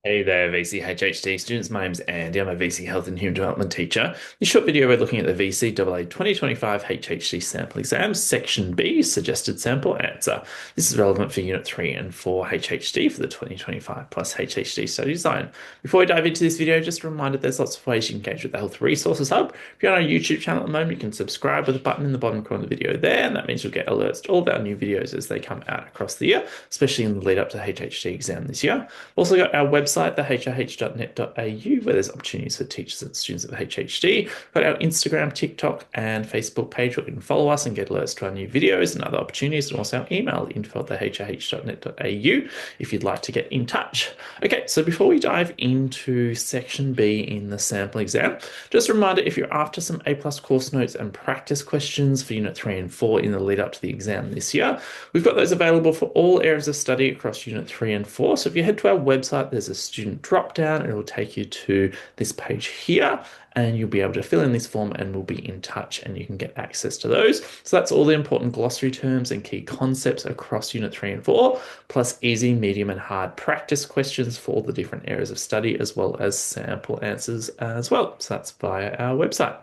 Hey there, VC HHD students. My name's Andy. I'm a VC Health and Human Development teacher. This short video, we're looking at the VCAA 2025 HHD sample exam, Section B, suggested sample answer. This is relevant for Unit 3 and 4 HHD for the 2025 plus HHD study design. Before we dive into this video, just a reminder there's lots of ways you can engage with the Health Resources Hub. If you're on our YouTube channel at the moment, you can subscribe with a button in the bottom corner of the video there, and that means you'll get alerts to all of our new videos as they come out across the year, especially in the lead up to HHD exam this year. We've also got our website, the hih.net.au, where there's opportunities for teachers and students of HHD. We've got our Instagram, TikTok, and Facebook page where you can follow us and get alerts to our new videos and other opportunities, and also our email, info@hih.net.au, if you'd like to get in touch. Okay, so before we dive into Section B in the sample exam, just a reminder, if you're after some A+ course notes and practice questions for Unit 3 and 4 in the lead up to the exam this year, we've got those available for all areas of study across Unit 3 and 4. So if you head to our website, there's a student drop down, and it will take you to this page here, and you'll be able to fill in this form and we'll be in touch and you can get access to those. So that's all the important glossary terms and key concepts across Unit 3 and 4, plus easy, medium, and hard practice questions for all the different areas of study, as well as sample answers as well. So that's via our website.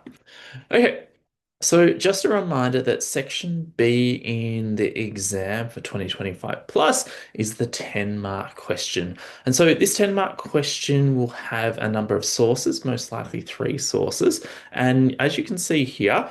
Okay. So just a reminder that Section B in the exam for 2025 plus is the 10-mark question. And so this 10-mark question will have a number of sources, most likely three sources. And as you can see here,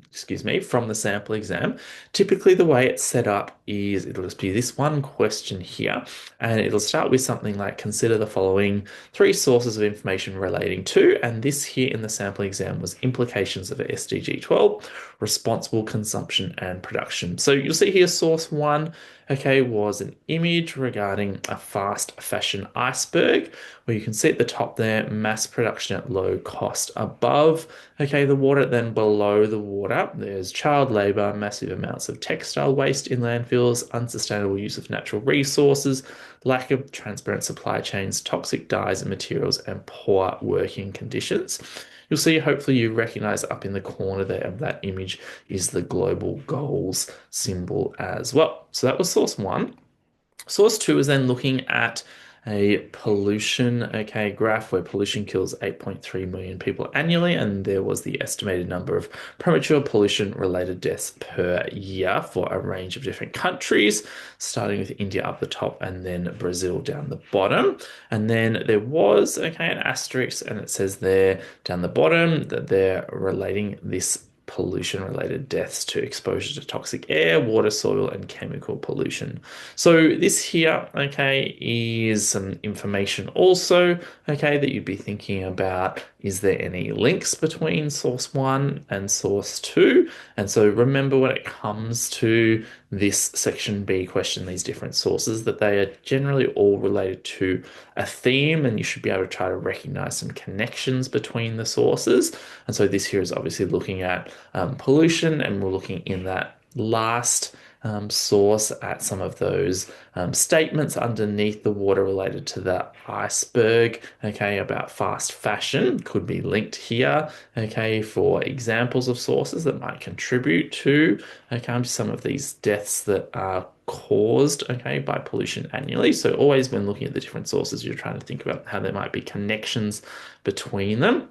excuse me, from the sample exam, typically the way it's set up is it'll just be this one question here, and it'll start with something like consider the following three sources of information relating to, and this here in the sample exam was implications of SDG 12, responsible consumption and production. So you'll see here source one, okay, was an image regarding a fast fashion iceberg, where you can see at the top there, mass production at low cost above, okay, the water, then below the water, there's child labor, massive amounts of textile waste in landfills, unsustainable use of natural resources, lack of transparent supply chains, toxic dyes and materials, and poor working conditions. You'll see, hopefully you recognize up in the corner there of that image is the global goals symbol as well. So that was source one. Source two is then looking at a pollution, okay, graph where pollution kills 8.3 million people annually, and there was the estimated number of premature pollution-related deaths per year for a range of different countries, starting with India up the top and then Brazil down the bottom. And then there was, okay, an asterisk, and it says there down the bottom that they're relating this pollution-related deaths to exposure to toxic air, water, soil, and chemical pollution. So this here, okay, is some information also, okay, that you'd be thinking about. Is there any links between source one and source two? And so remember, when it comes to this section B question, these different sources, that they are generally all related to a theme, and you should be able to try to recognize some connections between the sources. And so this here is obviously looking at pollution, and we're looking in that last source at some of those statements underneath the water related to the iceberg, okay, about fast fashion could be linked here, okay, for examples of sources that might contribute to, okay, some of these deaths that are caused, okay, by pollution annually. So always when looking at the different sources, you're trying to think about how there might be connections between them.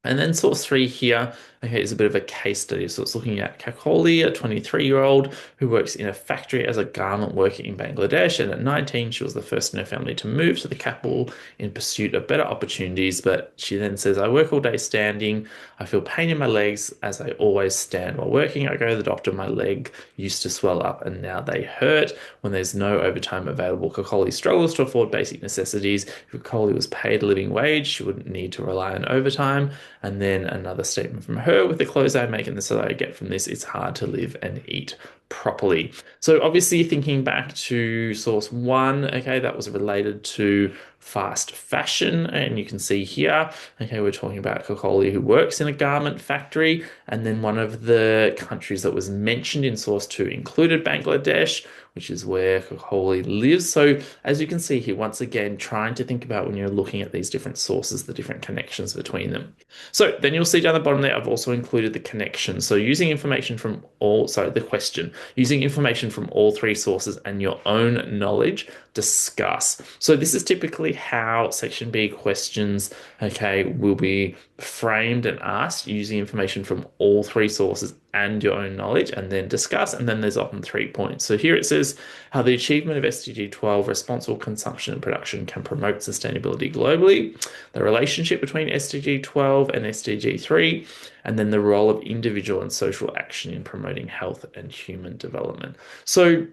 And then source three here, okay, is a bit of a case study. So it's looking at Kakoli, a 23-year-old who works in a factory as a garment worker in Bangladesh. And at 19, she was the first in her family to move to the capital in pursuit of better opportunities. But she then says, I work all day standing. I feel pain in my legs as I always stand while working. I go to the doctor, my leg used to swell up and now they hurt. When there's no overtime available, Kakoli struggles to afford basic necessities. If Kakoli was paid a living wage, she wouldn't need to rely on overtime. And then another statement from her, with the clothes I make and the salary I get from this, it's hard to live and eat properly. So obviously thinking back to source one, okay, that was related to fast fashion. And you can see here, okay, we're talking about Kokoli who works in a garment factory. And then one of the countries that was mentioned in source two included Bangladesh, which is where Kokoli lives. So as you can see here, once again, trying to think about when you're looking at these different sources, the different connections between them. So then you'll see down the bottom there, I've also included the connections. So using information from all, sorry, the question. using information from all three sources and your own knowledge, discuss. So this is typically how section B questions, okay, will be framed and asked using information from all three sources and your own knowledge, and then discuss. And then there's often 3 points. So here it says how the achievement of SDG 12, responsible consumption and production, can promote sustainability globally, the relationship between SDG 12 and SDG 3, and then the role of individual and social action in promoting health and human development. So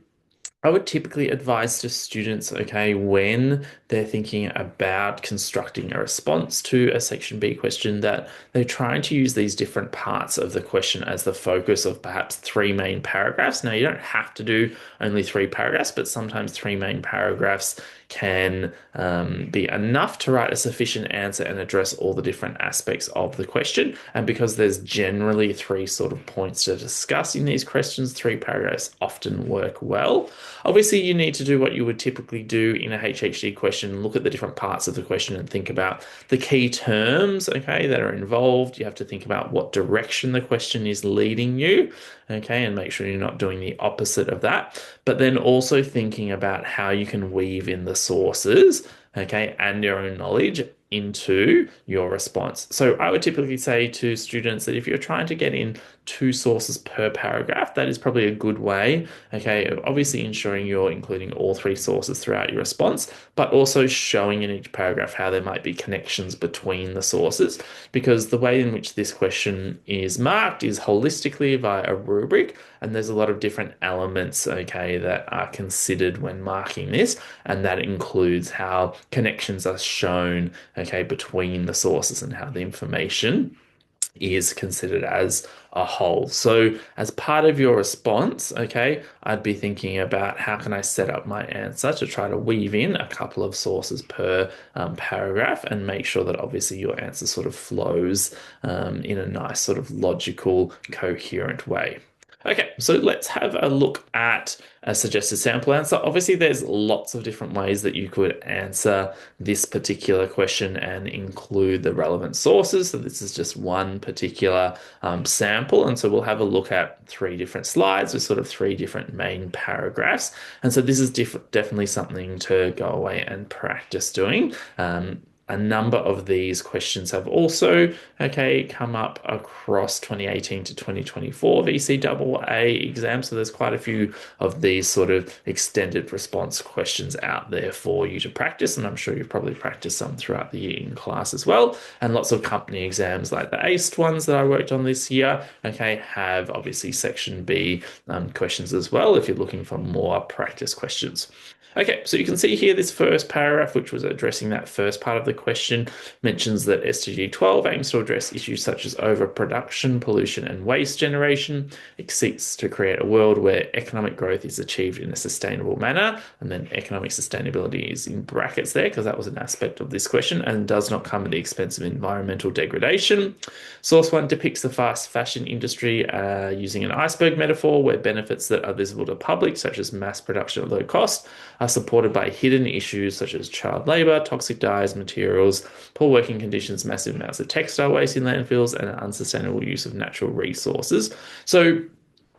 I would typically advise to students, okay, when they're thinking about constructing a response to a section B question, that they're trying to use these different parts of the question as the focus of perhaps three main paragraphs. Now, you don't have to do only three paragraphs, but sometimes three main paragraphs can be enough to write a sufficient answer and address all the different aspects of the question. And because there's generally three sort of points to discuss in these questions, three paragraphs often work well. Obviously, you need to do what you would typically do in a HHD question, look at the different parts of the question and think about the key terms, okay, that are involved. You have to think about what direction the question is leading you, okay, and make sure you're not doing the opposite of that. But then also thinking about how you can weave in the sources, okay, and your own knowledge into your response. So I would typically say to students that if you're trying to get in two sources per paragraph, that is probably a good way, okay, of obviously ensuring you're including all three sources throughout your response, but also showing in each paragraph how there might be connections between the sources, because the way in which this question is marked is holistically via a rubric, and there's a lot of different elements, okay, that are considered when marking this, and that includes how connections are shown, okay, between the sources and how the information is considered as a whole. So as part of your response, okay, I'd be thinking about how can I set up my answer to try to weave in a couple of sources per paragraph and make sure that obviously your answer sort of flows in a nice sort of logical, coherent way. Okay, so let's have a look at a suggested sample answer. Obviously, there's lots of different ways that you could answer this particular question and include the relevant sources. So this is just one particular sample. And so we'll have a look at three different slides with sort of three different main paragraphs. And so this is definitely something to go away and practice doing. A number of these questions have also, okay, come up across 2018 to 2024 VCAA exams. So there's quite a few of these sort of extended response questions out there for you to practice. And I'm sure you've probably practiced some throughout the year in class as well. And lots of company exams like the ACE ones that I worked on this year, okay, have obviously section B questions as well if you're looking for more practice questions. Okay, so you can see here this first paragraph, which was addressing that first part of the question, mentions that SDG 12 aims to address issues such as overproduction, pollution, and waste generation. It seeks to create a world where economic growth is achieved in a sustainable manner. And then economic sustainability is in brackets there because that was an aspect of this question and does not come at the expense of environmental degradation. Source 1 depicts the fast fashion industry using an iceberg metaphor where benefits that are visible to the public, such as mass production at low cost, are supported by hidden issues such as child labor, toxic dyes, materials, poor working conditions, massive amounts of textile waste in landfills, and unsustainable use of natural resources. So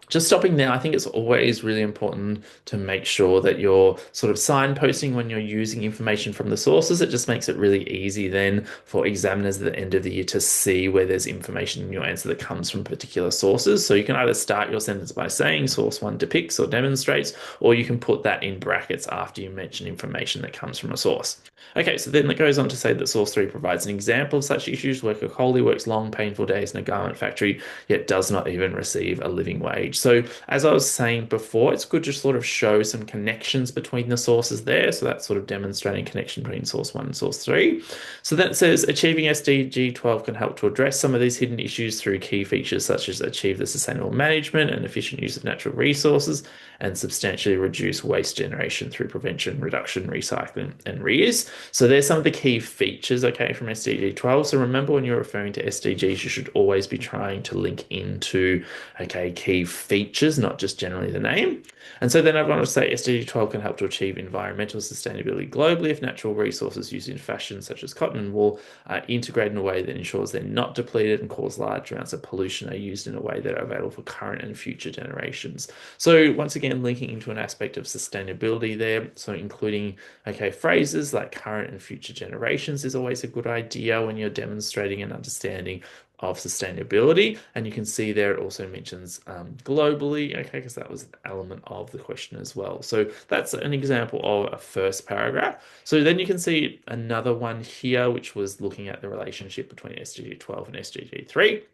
just stopping there, I think it's always really important to make sure that you're sort of signposting when you're using information from the sources. It just makes it really easy then for examiners at the end of the year to see where there's information in your answer that comes from particular sources. So you can either start your sentence by saying source 1 depicts or demonstrates, or you can put that in brackets after you mention information that comes from a source. Okay, so then it goes on to say that source 3 provides an example of such issues. Worker wholly works long, painful days in a garment factory, yet does not even receive a living wage. So as I was saying before, it's good to sort of show some connections between the sources there. So that's sort of demonstrating connection between source 1 and source 3. So then it says achieving SDG 12 can help to address some of these hidden issues through key features such as achieve the sustainable management and efficient use of natural resources and substantially reduce waste generation through prevention, reduction, recycling, and reuse. So there's some of the key features, okay, from SDG 12. So remember when you're referring to SDGs, you should always be trying to link into, okay, key features features, not just generally the name. And so then I've gone to say SDG 12 can help to achieve environmental sustainability globally if natural resources used in fashion, such as cotton and wool, are integrated in a way that ensures they're not depleted and cause large amounts of pollution are used in a way that are available for current and future generations. So once again, linking into an aspect of sustainability there. So including, okay, phrases like current and future generations is always a good idea when you're demonstrating an understanding of sustainability. And you can see there it also mentions globally, okay, because that was an element of the question as well. So that's an example of a first paragraph. So then you can see another one here, which was looking at the relationship between SDG 12 and SDG 3.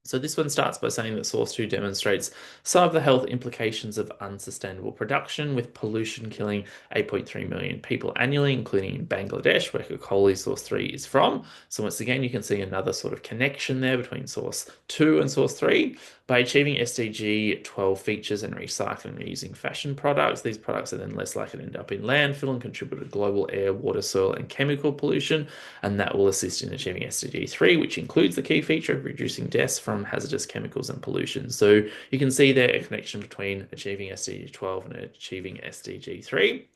So this one starts by saying that source 2 demonstrates some of the health implications of unsustainable production, with pollution killing 8.3 million people annually, including in Bangladesh, where Kokoli source 3 is from. So once again, you can see another sort of connection there between source 2 and source 3. By achieving SDG 12 features and recycling and reusing fashion products, these products are then less likely to end up in landfill and contribute to global air, water, soil, and chemical pollution. And that will assist in achieving SDG 3, which includes the key feature of reducing deaths from hazardous chemicals and pollution. So you can see there a connection between achieving SDG 12 and achieving SDG 3.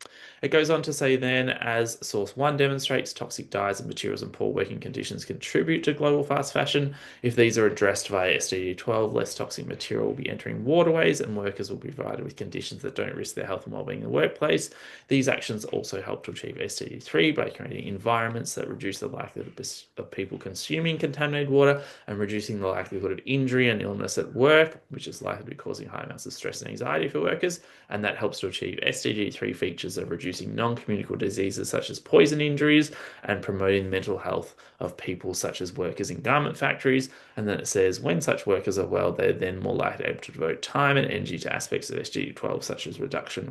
It goes on to say then, as source 1 demonstrates, toxic dyes and materials and poor working conditions contribute to global fast fashion. If these are addressed via SDG 12, less toxic material will be entering waterways and workers will be provided with conditions that don't risk their health and well-being in the workplace. These actions also help to achieve SDG 3 by creating environments that reduce the likelihood of people consuming contaminated water and reducing the likelihood of injury and illness at work, which is likely to be causing high amounts of stress and anxiety for workers. And that helps to achieve SDG 3 features of reducing non-communicable diseases such as poison injuries and promoting the mental health of people such as workers in garment factories. And then it says when such workers are well, they're then more likely able to devote time and energy to aspects of SDG 12, such as reduction,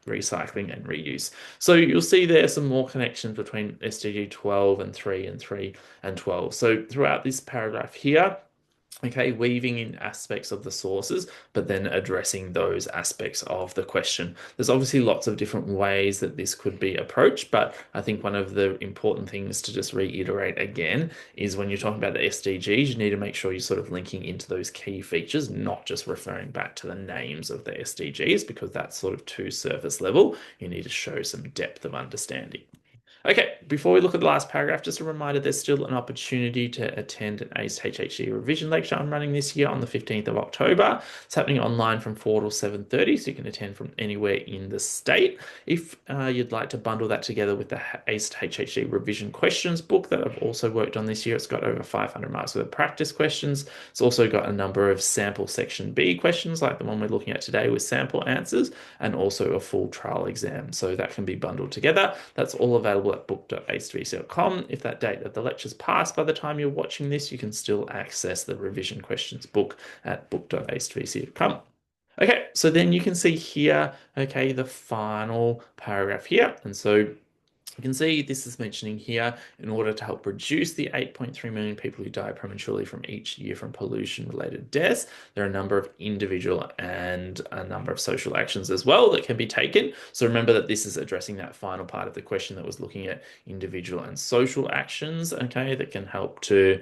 recycling, and reuse. So you'll see there some more connections between SDG 12 and 3 and 3 and 12. So throughout this paragraph here, okay, weaving in aspects of the sources, but then addressing those aspects of the question. There's obviously lots of different ways that this could be approached, but I think one of the important things to just reiterate again is when you're talking about the SDGs, you need to make sure you're sort of linking into those key features, not just referring back to the names of the SDGs, because that's sort of too surface level. You need to show some depth of understanding. Okay, before we look at the last paragraph, just a reminder there's still an opportunity to attend an ACE HHD revision lecture I'm running this year on the 15th of October. It's happening online from 4 till 7:30, so you can attend from anywhere in the state. If you'd like to bundle that together with the ACE HHD revision questions book that I've also worked on this year, it's got over 500 marks worth of practice questions. It's also got a number of sample section B questions, like the one we're looking at today with sample answers, and also a full trial exam. So that can be bundled together. That's all available at book.acevc.com. If that date of the lecture's passed by the time you're watching this, you can still access the revision questions book at book.acevc.com. Okay, so then you can see here, okay, the final paragraph here. And so you can see this is mentioning here in order to help reduce the 8.3 million people who die prematurely from each year from pollution-related deaths. There are a number of individual and a number of social actions as well that can be taken. So remember that this is addressing that final part of the question that was looking at individual and social actions, okay, that can help to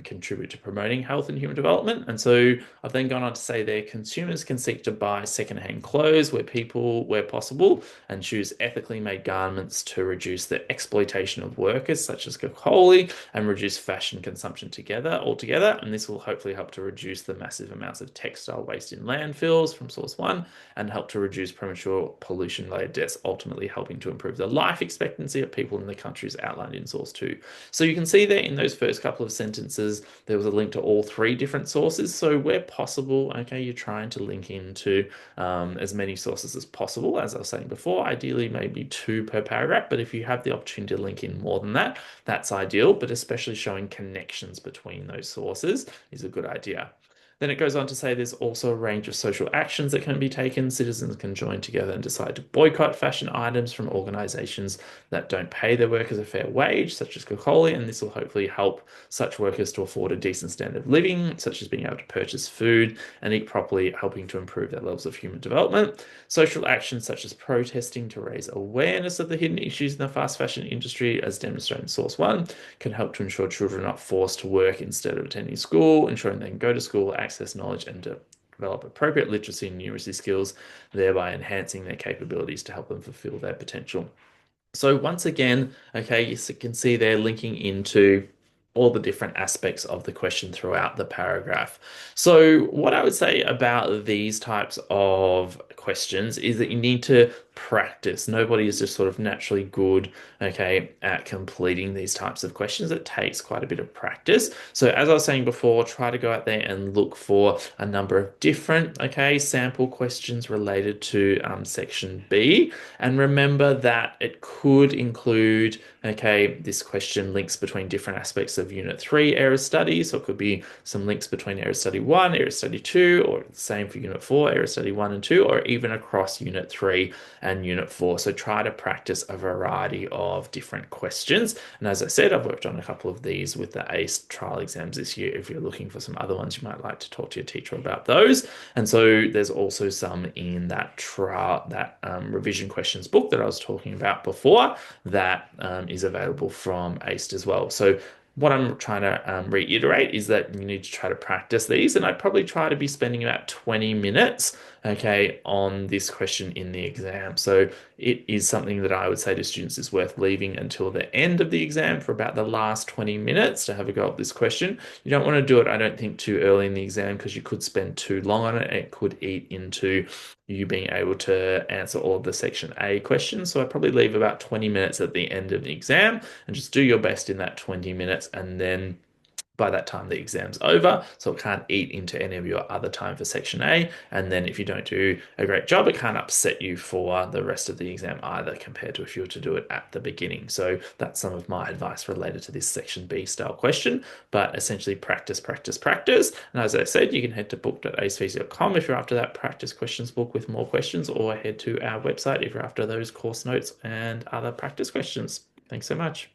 contribute to promoting health and human development. And so I've then gone on to say there consumers can seek to buy secondhand clothes where possible and choose ethically made garments to reduce the exploitation of workers such as Kokoli and reduce fashion consumption altogether. And this will hopefully help to reduce the massive amounts of textile waste in landfills from source 1 and help to reduce premature pollution-related deaths, ultimately helping to improve the life expectancy of people in the countries outlined in source 2. So you can see there in those first couple of sentences, there was a link to all 3 different sources. So where possible, okay, you're trying to link into as many sources as possible. As I was saying before, ideally maybe 2 per paragraph, but if you have the opportunity to link in more than that, that's ideal, but especially showing connections between those sources is a good idea. Then it goes on to say there's also a range of social actions that can be taken. Citizens can join together and decide to boycott fashion items from organizations that don't pay their workers a fair wage, such as Coca-Cola, and this will hopefully help such workers to afford a decent standard of living, such as being able to purchase food and eat properly, helping to improve their levels of human development. Social actions such as protesting to raise awareness of the hidden issues in the fast fashion industry, as demonstrated in Source 1, can help to ensure children are not forced to work instead of attending school, ensuring they can go to school, access knowledge, and develop appropriate literacy and numeracy skills, thereby enhancing their capabilities to help them fulfill their potential. So once again, okay, you can see they're linking into all the different aspects of the question throughout the paragraph. So what I would say about these types of questions is that you need to practice. Nobody is just sort of naturally good, okay, at completing these types of questions. It takes quite a bit of practice. So as I was saying before, try to go out there and look for a number of different, okay, sample questions related to section B. And remember that it could include, okay, this question links between different aspects of Unit 3 area study. So it could be some links between area study 1, area study 2, or the same for Unit 4, area study 1 and 2, or even across Unit 3 and Unit 4. So try to practice a variety of different questions. And as I said, I've worked on a couple of these with the ACE trial exams this year. If you're looking for some other ones, you might like to talk to your teacher about those. And so there's also some in that trial, that revision questions book that I was talking about before that is available from ACE as well. So what I'm trying to reiterate is that you need to try to practice these, and I'd probably try to be spending about 20 minutes, okay, on this question in the exam. So it is something that I would say to students is worth leaving until the end of the exam for about the last 20 minutes to have a go at this question. You don't want to do it, I don't think, too early in the exam because you could spend too long on it and it could eat into you being able to answer all of the section A questions. So I'd probably leave about 20 minutes at the end of the exam and just do your best in that 20 minutes. And then by that time, the exam's over, so it can't eat into any of your other time for section A. And then if you don't do a great job, it can't upset you for the rest of the exam either, compared to if you were to do it at the beginning. So that's some of my advice related to this section B style question, but essentially practice, practice, practice. And as I said, you can head to book.acevc.com if you're after that practice questions book with more questions, or head to our website if you're after those course notes and other practice questions. Thanks so much.